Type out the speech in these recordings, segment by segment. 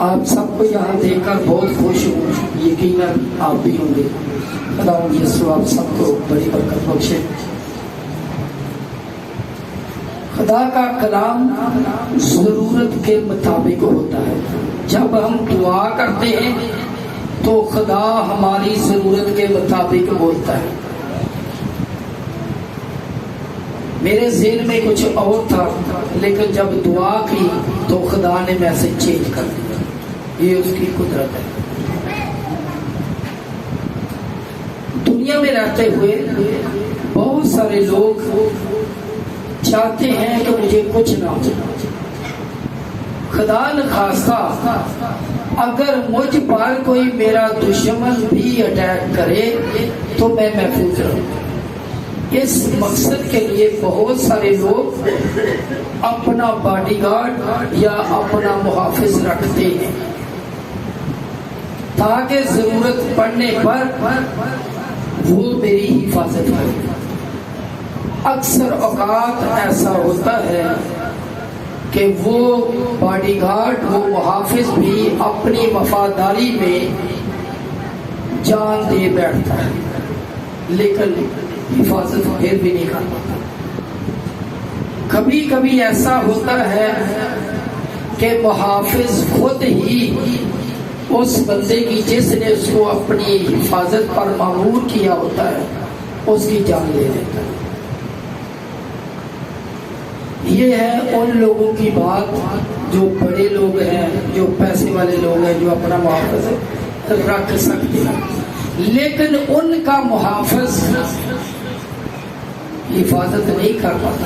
آپ سب کو یہاں دیکھ کر بہت خوش ہوں، یقیناً آپ بھی ہوں گے۔ خدا یسوع آپ سب کو بڑی برکت بخشے۔ خدا کا کلام ضرورت کے مطابق ہوتا ہے۔ جب ہم دعا کرتے ہیں تو خدا ہماری ضرورت کے مطابق بولتا ہے۔ میرے ذہن میں کچھ اور تھا، لیکن جب دعا کی تو خدا نے میسج چینج کر دیا۔ یہ اس کی قدرت ہے۔ دنیا میں رہتے ہوئے بہت سارے لوگ چاہتے ہیں کہ مجھے کچھ نہ ہو۔ خدا نخواستہ اگر مجھ پر کوئی میرا دشمن بھی اٹیک کرے تو میں محفوظ رہوں۔ اس مقصد کے لیے بہت سارے لوگ اپنا باڈی گارڈ یا اپنا محافظ رکھتے ہیں تاکہ ضرورت پڑنے پر وہ میری حفاظت کرے۔ اکثر اوقات ایسا ہوتا ہے کہ وہ باڈی گارڈ، وہ محافظ بھی اپنی وفاداری میں جان دے بیٹھتا ہے، لیکن حفاظت پھر بھی نہیں کر پاتا۔ کبھی کبھی ایسا ہوتا ہے کہ محافظ خود ہی اس بندے کی جس نے اس کو اپنی حفاظت پر مامور کیا ہوتا ہے اس کی جان لے لیتا ہے۔ یہ ہے ان لوگوں کی بات جو بڑے لوگ ہیں، جو پیسے والے لوگ ہیں، جو اپنا محافظ رکھ سکتے ہیں، لیکن ان کا محافظ حفاظت نہیں کر پاتا۔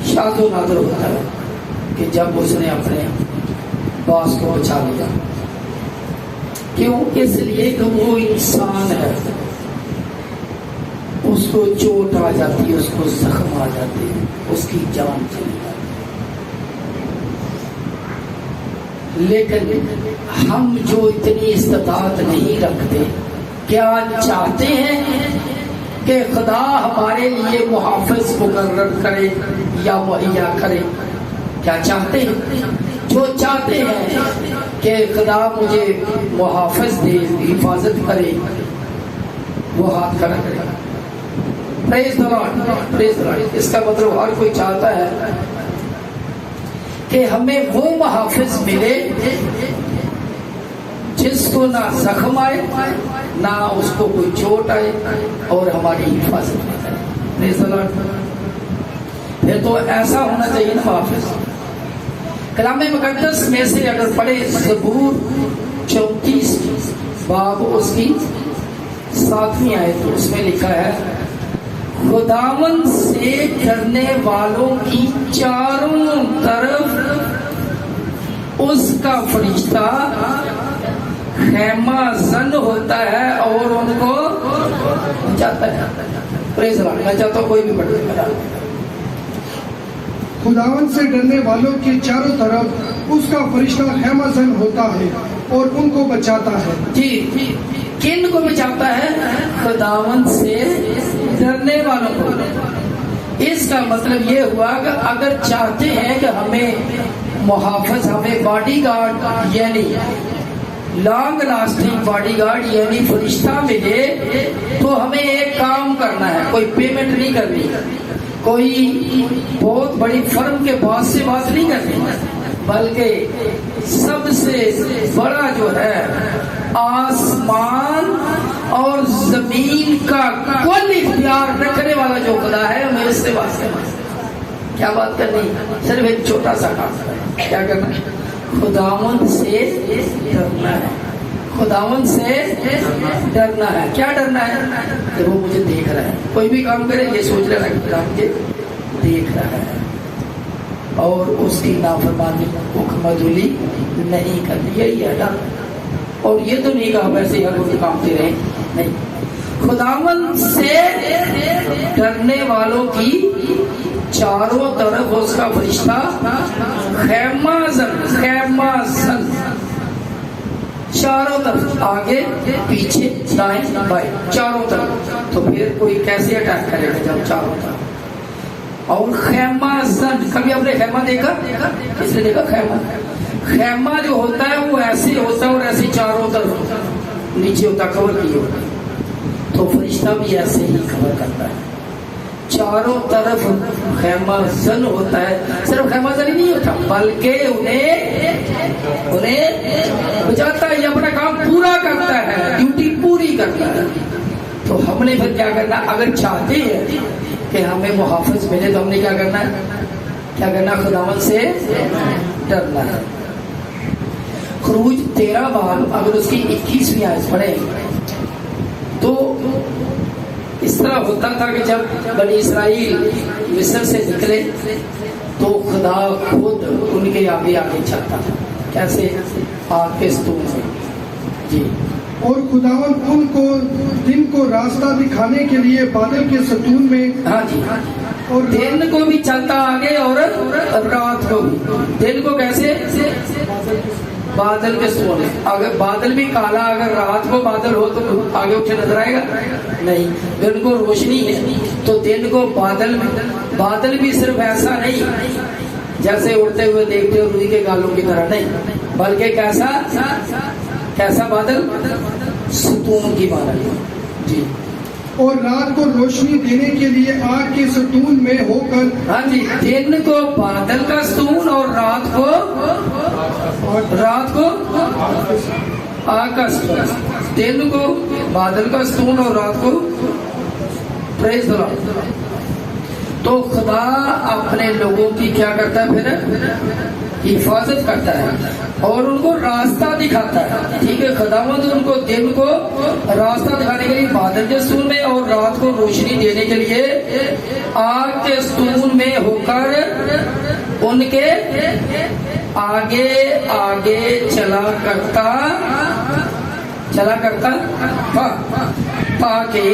شاذ و نادر ہوتا ہے کہ جب اس نے اپنے باس کو بچا لیا۔ کیوں؟ اس لیے کہ وہ انسان ہے، اس کو چوٹ آ جاتی ہے، اس کو زخم آ جاتے ہیں، اس کی جان چلی جاتی ہے۔ لیکن ہم جو اتنی استطاعت نہیں رکھتے، کیا چاہتے ہیں کہ خدا ہمارے لیے محافظ مقرر کرے یا مہیا کرے؟ کیا چاہتے ہیں؟ جو چاہتے ہیں کہ خدا مجھے محافظ دے، حفاظت کرے، وہ ہاتھ کھڑا کرے۔ پریز دی لارڈ، پریز دی لارڈ۔ اس کا مطلب ہر کوئی چاہتا ہے کہ ہمیں وہ محافظ ملے جس کو نہ زخم آئے، نہ اس کو کوئی چوٹ آئے، اور ہماری حفاظت کرے۔ پریز دی لارڈ۔ پھر تو ایسا ہونا چاہیے نا محافظ۔ کلام مقدس میں سے اگر پڑھے زبور 34 باب اس کی 7ویں آیت، تو اس میں لکھا ہے، خداوند سے ڈرنے والوں کی چاروں طرف اس کا فرشتہ خیمہ زن ہوتا ہے اور ان کو بچاتا ہے۔ پریز دی لارڈ۔ میں چاہتا ہوں کوئی بھی پڑھ لے۔ خداوند سے ڈرنے والوں کے چاروں طرف اس کا فرشتہ خیمہ زن ہوتا ہے اور ان کو بچاتا ہے۔ جی، کن کو بچاتا ہے؟ خداوند سے ڈرنے والوں کو۔ اس کا مطلب یہ ہوا کہ اگر چاہتے ہیں کہ ہمیں محافظ، ہمیں باڈی گارڈ یعنی لانگ لاسٹنگ باڈی گارڈ یعنی فرشتہ ملے، تو ہمیں ایک کام کرنا ہے۔ کوئی پیمنٹ نہیں کرنی، کوئی بہت بڑی فرم کے باس سے بات نہیں کرنی، بلکہ سب سے بڑا جو ہے آسمان اور زمین کا کل اختیار رکھنے والا جو خدا ہے، ہمیں اس سے بات کرنا ہے۔ کیا بات کرنی؟ صرف ایک چھوٹا سا کام کرنا ہے۔ کیا کرنا ہے؟ خداوند سے ڈرنا ہے۔ خداوند سے ڈرنا ہے۔ کیا ڈرنا ہے؟ کہ وہ مجھے دیکھ رہا ہے۔ کوئی بھی کام کرے یہ سوچ لینا کہ خدا مجھے دیکھ رہا ہے، اور اس کی نافرمانی، حکم عدولی نہیں کرنی۔ یہی ہے ڈر۔ اور یہ تو نہیں کہا ویسے ہی ہر کوئی کامتے رہے، نہیں۔ خداوند سے ڈرنے والوں کی چاروں طرف اس کا فرشتہ خیمہ زن، چاروں طرف، آگے پیچھے دائیں بائیں، چاروں طرف۔ تو پھر کوئی کیسے اٹیک کرے گا جب چاروں طرف؟ اور خیمہ زن، کبھی آپ نے خیمہ دیکھا؟ کس نے دیکھا خیمہ؟ خیمہ جو ہوتا ہے وہ ایسے ہوتا ہے اور ایسے چاروں طرف نیچے ہوتا کور کیے ہوتا ہے، تو فرشتہ بھی ایسے ہی کور کرتا ہے چاروں طرف خیمہ زن ہوتا ہے. صرف خیمہ زن ہی نہیں ہوتا بلکہ انہیں بچاتا ہے، یہ اپنا کام پورا کرتا ہے، ڈیوٹی پوری کرتا ہے. تو ہم نے پھر کیا کرنا؟ اگر چاہتے ہیں کہ ہمیں محافظ ملے تو ہم نے کیا کرنا ہے؟ کیا کرنا؟ خداوند سے ڈرنا ہے. خروج 13 باب اگر اس کی 21ویں آیت پڑھیں تو اس طرح ہوتا تھا کہ جب بنی اسرائیل مصر سے نکلے تو خدا خود ان کے آگے آگے چلتا تھا. کیسے؟ آگ کے ستون سے. جی. اور خداوند ان کو دن کو راستہ دکھانے کے لیے بادل کے ستون میں، ہاں جی، اور دن کو بھی چلتا آگے اور رات کو بھی. دن کو کیسے؟ بادل کے ستون. اگر بادل بھی کالا، اگر رات کو بادل ہو تو آگے اٹھے نظر آئے گا نہیں. دن کو روشنی ہے تو دن کو بادل بھی صرف ایسا نہیں جیسے اڑتے ہوئے دیکھتے ہو روئی کے گالوں کی طرح نہیں، بلکہ کیسا بادل؟ ستون کی بادل. جی. اور رات کو روشنی دینے کے لیے آگ کے ستون میں ہو کر، ہاں جی، دن کو بادل کا ستون اور رات کو آگ کا ستون. دن کو بادل کا ستون اور رات کو پریز دی لارڈ. تو خدا اپنے لوگوں کی کیا کرتا ہے؟ پھر حفاظت کرتا ہے اور ان کو راستہ دکھاتا ہے. ٹھیک ہے، خداوند ان کو دن کو راستہ دکھانے کے لیے بادل کے ستون میں اور رات کو روشنی دینے کے لیے آگ کے ستون میں ہو کر ان کے آگے آگے چلا کرتا تاکہ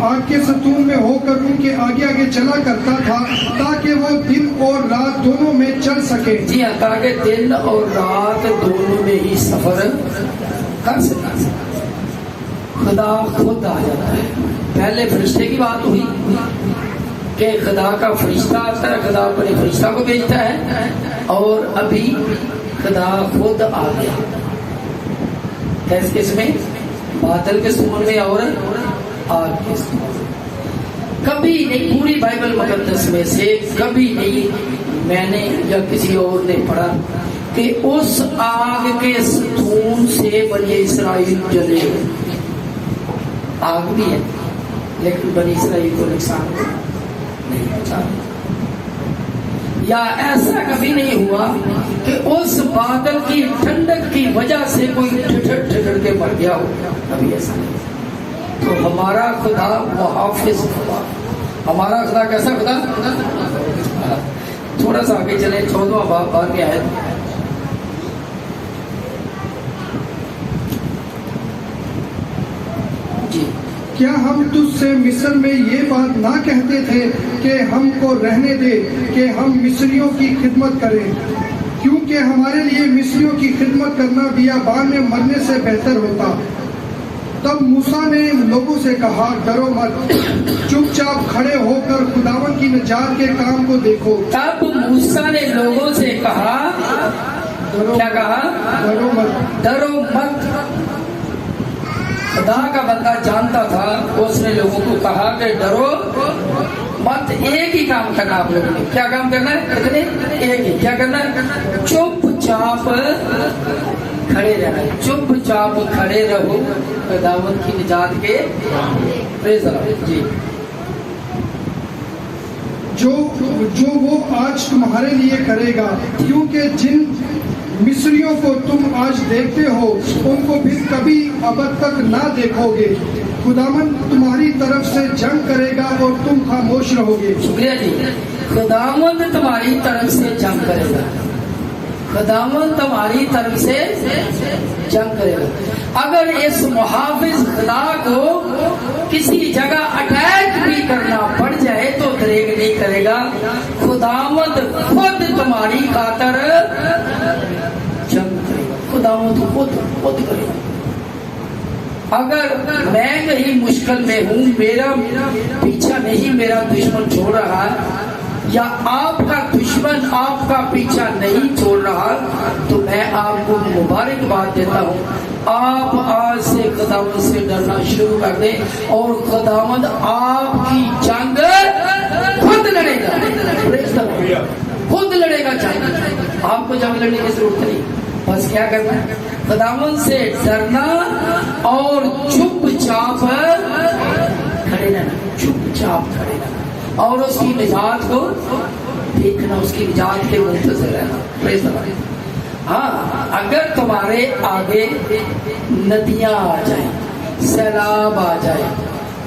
آگ کے ستون میں ہو کر ان کے آگے آگے چلا کرتا تھا تاکہ وہ دن اور رات دونوں میں چل سکے. جی ہاں، تاکہ دن اور رات دونوں میں ہی سفر کر سکے. خدا خود آ جاتا ہے. پہلے فرشتے کی بات ہوئی کہ خدا کا فرشتہ آتا ہے، خدا اپنے فرشتہ کو بھیجتا ہے، اور ابھی خدا خود آ گیا. کس میں؟ بادل کے ستون میں اور آگ کے ستون. کبھی نہیں پوری بائبل مقدس میں سے کبھی نہیں میں نے یا کسی اور نے پڑھا کہ اس آگ کے ستون سے بنی اسرائیل جلے. آگ بھی ہے لیکن بنی اسرائیل کو نقصان نہیں پہنچا. یا ایسا کبھی نہیں ہوا کہ اس بادل کی ٹھنڈک کی وجہ سے کوئی ٹھٹر کے مر گیا ہو. کبھی ایسا نہیں. تو ہمارا خدا محافظ خدا. ہمارا خدا کیسا خدا؟ تھوڑا سا آگے چلیں 14واں باب بعد میں آئے. جی. کیا ہم تجھ سے مصر میں یہ بات نہ کہتے تھے کہ ہم کو رہنے دے کہ ہم مصریوں کی خدمت کریں، کیونکہ ہمارے لیے مصریوں کی خدمت کرنا بیابان میں مرنے سے بہتر ہوتا. تب موسیٰ نے لوگوں سے کہا، ڈرو مت، چپ چاپ کھڑے ہو کر خداوند کی نجات کے کام کو دیکھو. تب موسیٰ نے لوگوں سے کہا، کیا کہا؟ ڈرو مت. ڈرو مت. خدا کا بندہ جانتا تھا، اس نے لوگوں کو کہا کہ ڈرو مت. ایک ہی کام کرنا آپ لوگوں نے. کیا کام کرنا ہے؟ کتنے؟ ایک ہی. کیا کرنا ہے؟ چپ چاپ کھڑے رہنا. چپ چاپ کھڑے رہو خداوند کی نجات کے. پریز دی لارڈ. جی. جو وہ آج تمہارے لیے کرے گا، کیونکہ جن مصریوں کو تم آج دیکھتے ہو ان کو پھر کبھی ابد تک نہ دیکھو گے. خداوند تمہاری طرف سے جنگ کرے گا اور تم خاموش رہو گے. شکریہ جی. خداوند تمہاری طرف سے جنگ کرے گا. خداوند تمہاری طرف سے جنگ کرے گا. اگر اس محافظ خدا کو کسی جگہ اٹیک بھی کرنا پڑ جائے تو دریغ نہیں کرے گا. خداوند خود تمہاری خاطر جنگ کرے گا. خداوند خود کرے گا. اگر میں کہیں مشکل میں ہوں، میرا پیچھا نہیں میرا دشمن چھوڑ رہا یا آپ کا دشمن آپ کا پیچھا نہیں چھوڑ رہا، تو میں آپ کو مبارکباد دیتا ہوں، آپ آج سے خداوند سے ڈرنا شروع کر دیں اور خداوند آپ کی جنگ خود لڑے گا، خود لڑے گا جنگ، آپ کو جنگ لڑنے کی ضرورت نہیں، بس کیا کرنا ہے، خداوند سے ڈرنا اور چپ چاپ کھڑے رہنا، چپ چاپ کھڑے رہنا اور اس کی نجات کو دیکھنا، اس کی نجات کے منتظر رہنا۔ ہاں، اگر تمہارے آگے ندیاں آ جائیں، سیلاب آ جائے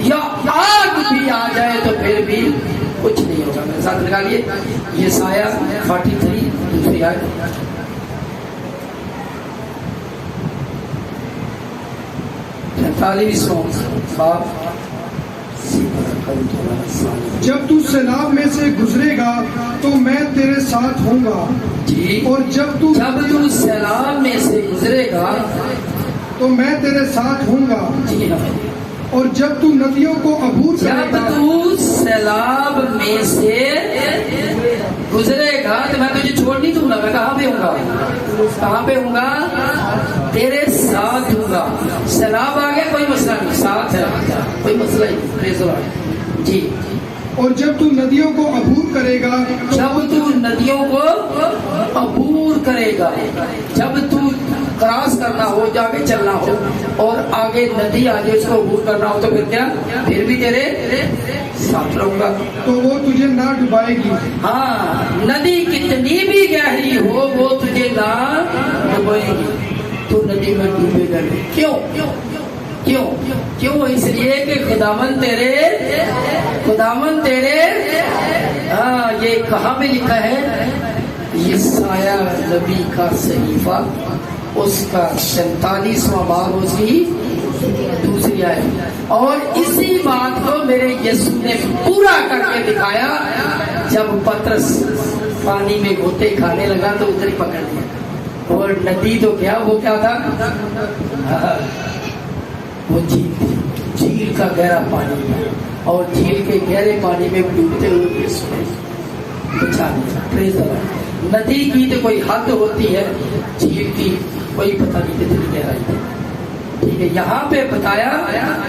یا آگ بھی آ جائے تو پھر بھی کچھ نہیں ہوگا۔ میرے ساتھ نکالیے یسایہ 43 دوسری آیت۔ 45واں باب۔ جب تو سیلاب میں سے گزرے گا تو میں تیرے ساتھ ہوں گا، جی، اور جب تو سیلاب میں سے گزرے گا تو میں تیرے ساتھ ہوں گا، جی ہاں، اور جب تو ندیوں کو عبور کرے جب گا، تو سیلاب میں سے گزرے گا تو میں تجھے چھوڑ نہیں دوں گا، میں کہاں پہ ہوں گا، کہاں پہ ہوں گا، تیرے ساتھ ہوں گا۔ سیلاب آ گیا کوئی مسئلہ نہیں، ساتھ ہے، کوئی مسئلہ نہیں، جی۔ اور جب تو ندیوں کو عبور کرے گا، جب تو ندیوں کو عبور کرے گا، جب تو کراس کرنا ہو، جا کے چلنا ہو اور آگے ندی آگے اس کو عبور کرنا ہو تو پھر کیا، پھر بھی تیرے ساتھ رہوں گا، تو وہ تجھے نہ ڈبائے گی۔ ہاں، ندی کتنی بھی گہری ہو وہ تجھے نہ ڈبوئے گی، تو ندی میں ڈوبے گا نہیں۔ کیوں کیوں کیوں؟ اس لیے کہ خداوند تیرے ہاں، یہ کہاں پہ لکھا ہے، یسایہ نبی کا صحیفہ، اس کا 47واں باب، اس کی دوسری آیت، اور اسی بات کو میرے یسوع نے پورا کر کے دکھایا جب پترس پانی میں غوطے کھانے لگا تو ادھر ہی پکڑ لیا، اور ندی تو کیا، وہ کیا تھا، وہ جھیل کا گہرا پانی تھا، اور جھیل کے گہرے پانی میں ڈوبتے ہوئے یسوع نے بچا لیا۔ پریز دی لارڈ۔ ندی کی تو کوئی حد ہوتی ہے، جھیل کی کوئی پتہ نہیں کتنی گہرائی ہے، ٹھیک ہے، یہاں پہ بتایا،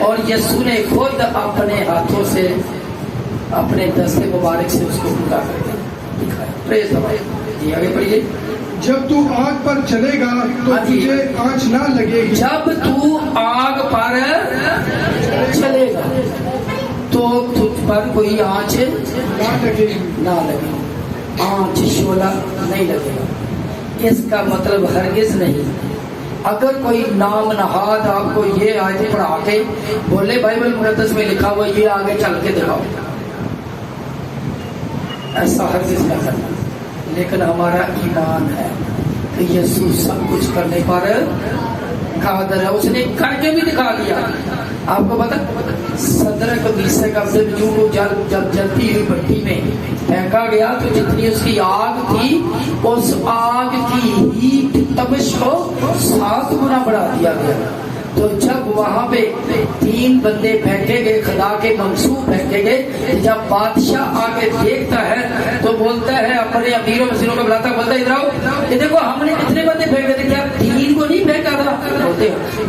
اور یسوع نے خود اپنے ہاتھوں سے اپنے دست مبارک سے اس کو پورا کر کے دکھایا۔ پریز دی لارڈ۔ جی آگے پڑھیے۔ جب تو آگ پر چلے گا تو تجھے آنچ نہ لگے گی، جب تو آگ پر چلے گا تو تجھ پر کوئی آنچ نہ لگے گی، نہ لگے، آنچ شعلہ نہیں لگے گا۔ اس کا مطلب ہرگز نہیں، اگر کوئی نام نہاد آپ کو یہ آیت پڑھا کے بولے بائبل مقدس میں لکھا ہوا یہ آگے چل کے دکھاؤ، ایسا ہرگز نہ کرنا، لیکن ہمارا ایمان ہے کہ یسوع سب کچھ کرنے پر قادر ہے، اس نے کر کے بھی دکھا دیا۔ آپ کو پتا صدرک میثاق عبدالنجو کو جب جلتی ہوئی بھٹی میں پھینکا گیا تو جتنی اس کی آگ تھی، اس آگ کی ہیٹ تبش کو 7 گنا بڑھا دیا گیا۔ تو جب وہاں پہ 3 بندے پھینکے گئے، خدا کے منصوب پھینکے گئے، جب بادشاہ آگے دیکھتا ہے تو بولتا ہے اپنے امیروں وزیروں کو بلاتا، بولتا ہے ادھر آؤ، یہ دیکھو ہم نے کتنے بندے پھینکے تھے، کیا 3 کو نہیں پھینکا تھا؟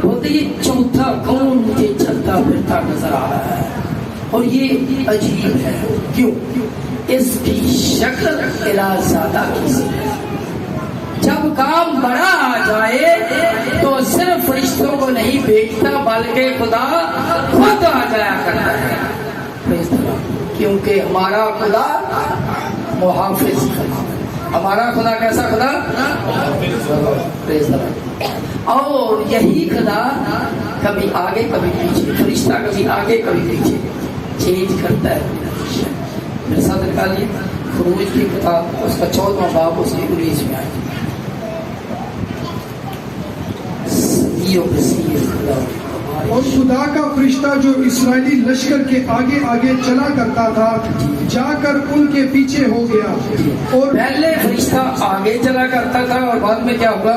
بولتے یہ چوتھا کون مجھے چلتا پھرتا نظر آ رہا ہے، اور یہ عجیب ہے، کیوں؟ اس کی شکل الہ زیادہ کی سی ہے۔ جب کام بڑا آ جائے تو صرف فرشتوں کو نہیں بھیجتا بلکہ خدا خود آ جایا کرتا ہے، کیونکہ ہمارا خدا محافظ خدا، ہمارا خدا کیسا خدا، اور یہی خدا کبھی آگے کبھی پیچھے، فرشتہ کبھی آگے کبھی پیچھے چینج کرتا ہے۔ میرے ساتھ نکالیے خروج کی کتاب، اس کا 14واں باب، اس کی 19ویں آیت۔ اور خدا کا فرشتہ جو اسرائیلی لشکر کے آگے آگے چلا کرتا تھا جا کر ان کے پیچھے ہو گیا، اور پہلے فرشتہ آگے چلا کرتا تھا اور بعد میں کیا ہوا،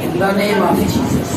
In the name of Jesus.